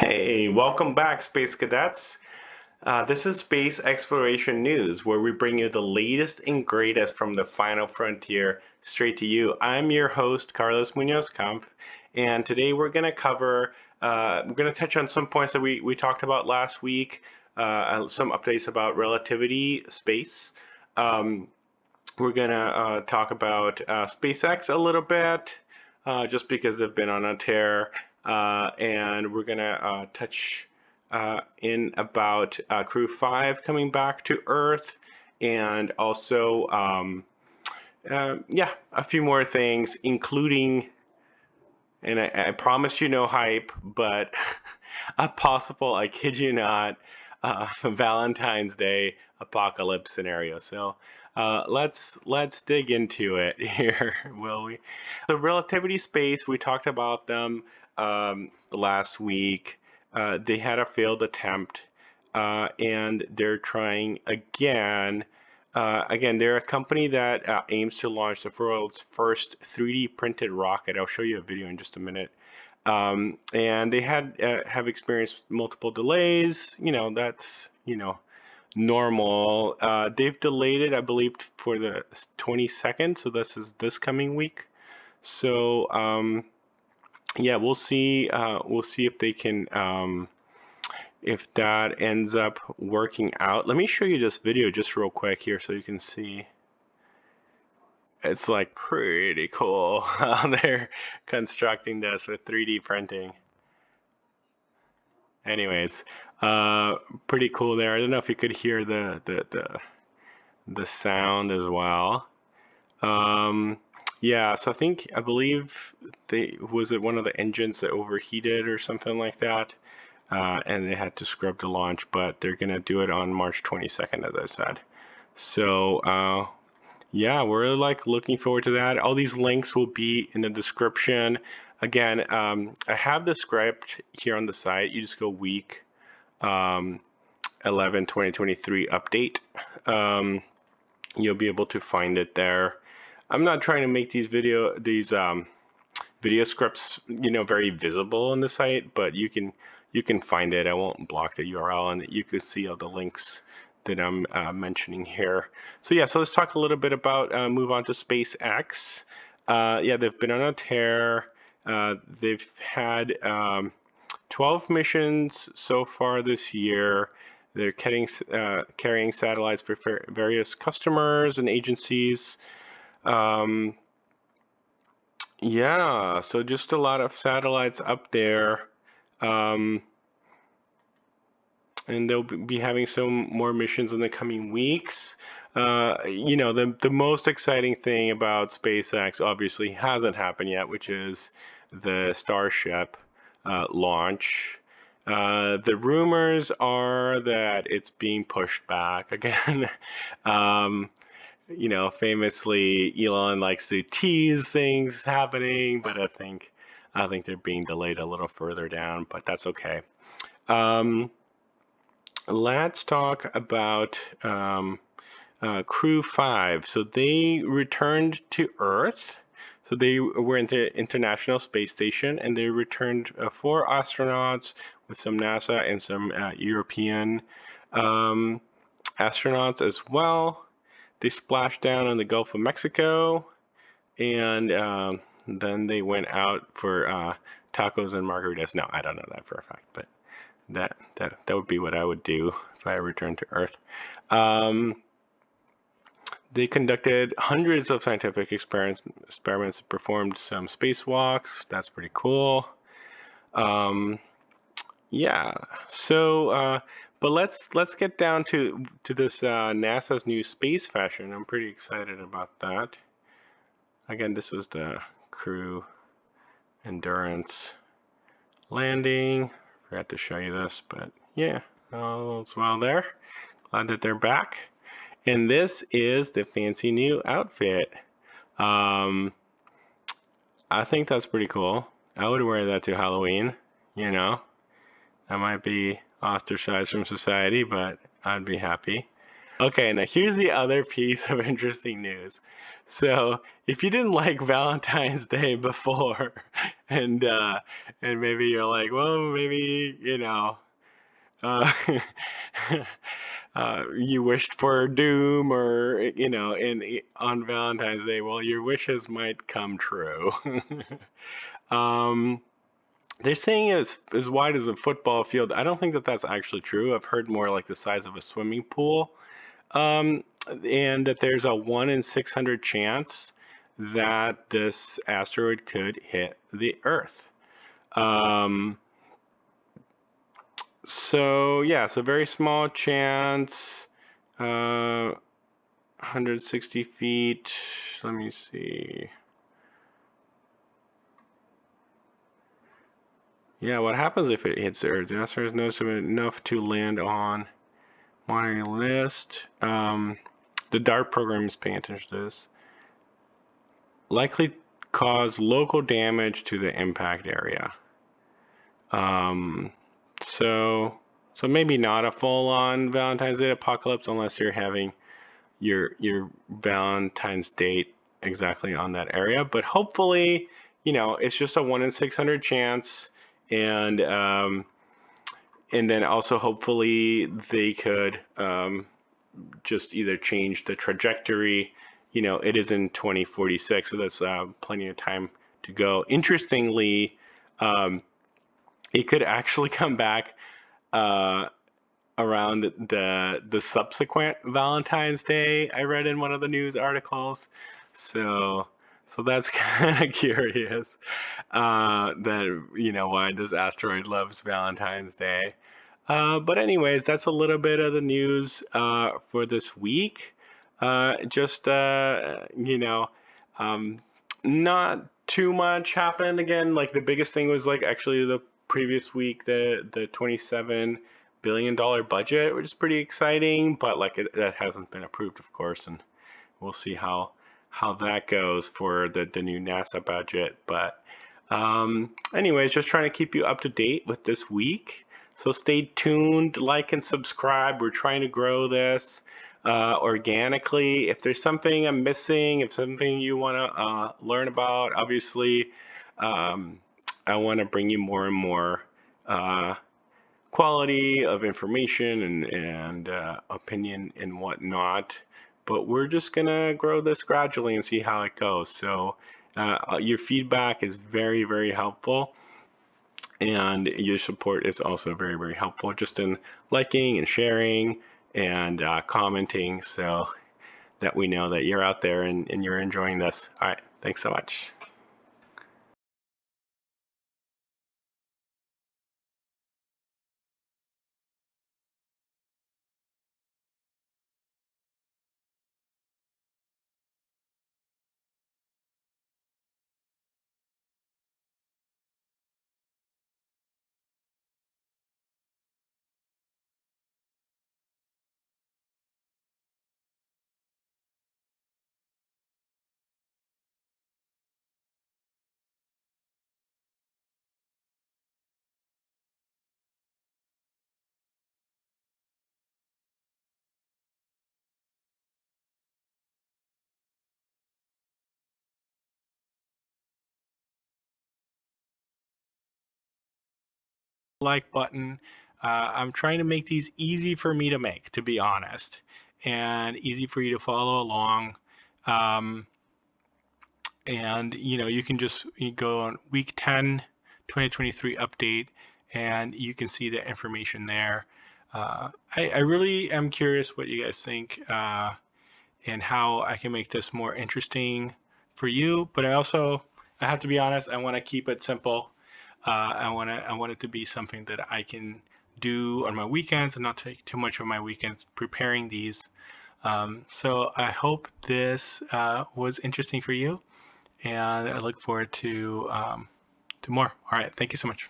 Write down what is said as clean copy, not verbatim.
Hey, welcome back, Space Cadets. This is Space Exploration News, where we bring you the latest and greatest from the final frontier straight to you. I'm your host, Carlos Munoz Kampf, and today we're going to touch on some points that we talked about last week, some updates about relativity, space. Um, we're going to talk about SpaceX a little bit, just because they've been on a tear. And we're going to touch in about Crew 5 coming back to Earth, and also, yeah, a few more things, including, and I promise you no hype, but a possible, I kid you not, Valentine's Day apocalypse scenario. So let's dig into it here, will we? The relativity space, we talked about them last week. They had a failed attempt, and they're trying again. Again, they're a company that aims to launch the world's first 3D printed rocket. I'll show you a video in just a minute. And they have experienced multiple delays. That's normal. They've delayed it, I believe, for the 22nd. So this is this coming week. So yeah, we'll see. We'll see if they can. If that ends up working out. Let me show you this video just real quick here so you can see. It's like pretty cool how they're constructing this with 3D printing. Anyways, pretty cool there. I don't know if you could hear the sound as well. Yeah, so I believe was it one of the engines that overheated or something like that, and they had to scrub the launch, but they're gonna do it on March 22nd, as I said. So yeah, we're like looking forward to that. All these links will be in the description. Again, I have the script here on the site. You just go week 11, 2023 update. You'll be able to find it there. I'm not trying to make these video scripts, very visible on the site, but you can find it. I won't block the URL, and you can see all the links that I'm mentioning here. So yeah, so let's talk a little bit about move on to SpaceX. Yeah, they've been on a tear. They've had 12 missions so far this year. They're carrying satellites for various customers and agencies. Yeah, so just a lot of satellites up there. And they'll be having some more missions in the coming weeks. The most exciting thing about SpaceX obviously hasn't happened yet, which is the Starship launch. The rumors are that it's being pushed back again. Famously, Elon likes to tease things happening, but I think they're being delayed a little further down, but that's okay. Let's talk about Crew 5. So they returned to Earth. So they were in the International Space Station, and they returned 4 astronauts with some NASA and some European astronauts as well. They splashed down in the Gulf of Mexico, and then they went out for tacos and margaritas. No, I don't know that for a fact, but that would be what I would do if I returned to Earth. They conducted hundreds of scientific experiments, performed some spacewalks. That's pretty cool. Yeah. So, but let's get down to this NASA's new space fashion. I'm pretty excited about that. Again, this was the Crew Endurance landing. Forgot to show you this, but yeah, all's well there. Glad that they're back. And this is the fancy new outfit. I think that's pretty cool. I would wear that to Halloween, I might be ostracized from society, but I'd be happy. Okay, now here's the other piece of interesting news. So if you didn't like Valentine's Day before, and maybe you're like, well, maybe uh, you wished for doom, or on Valentine's Day, well, your wishes might come true. um, they're saying it's as wide as a football field. I don't think that that's actually true. I've heard more like the size of a swimming pool. Um, and that there's a 1 in 600 chance that this asteroid could hit the Earth. Um, so yeah, so very small chance. 160 feet. Let me see. Yeah, what happens if it hits the Earth? The asteroid is noticeable enough to land on monitoring list. The DART program is paying attention to this. Likely cause local damage to the impact area. Um, so maybe not a full-on Valentine's Day apocalypse unless you're having your Valentine's date exactly on that area. But hopefully, it's just a 1 in 600 chance, and then also hopefully they could just either change the trajectory. It is in 2046, so that's plenty of time to go. Interestingly, it could actually come back uh, around the subsequent Valentine's Day. I read in one of the news articles, so that's kind of curious that why this asteroid loves Valentine's Day. But anyways, that's a little bit of the news for this week. Just um, not too much happened again. Like the biggest thing was like actually the previous week, the $27 billion budget, which is pretty exciting. But like that hasn't been approved, of course, and we'll see how that goes for the new NASA budget. But anyways, just trying to keep you up to date with this week. So stay tuned, like and subscribe. We're trying to grow this organically. If there's something I'm missing, if something you want to learn about, obviously, I want to bring you more and more quality of information and opinion and whatnot. But we're just gonna grow this gradually and see how it goes. So your feedback is very, very helpful, and your support is also very, very helpful, just in liking and sharing and commenting, so that we know that you're out there and you're enjoying this. All right, thanks so much. Like button. I'm trying to make these easy for me to make, to be honest, and easy for you to follow along. Um, and you can just go on week 10 2023 update, and you can see the information there. I really am curious what you guys think, and how I can make this more interesting for you. But I have to be honest, I want to keep it simple. I want it to be something that I can do on my weekends and not take too much of my weekends preparing these. So I hope this was interesting for you, and I look forward to more. All right, thank you so much.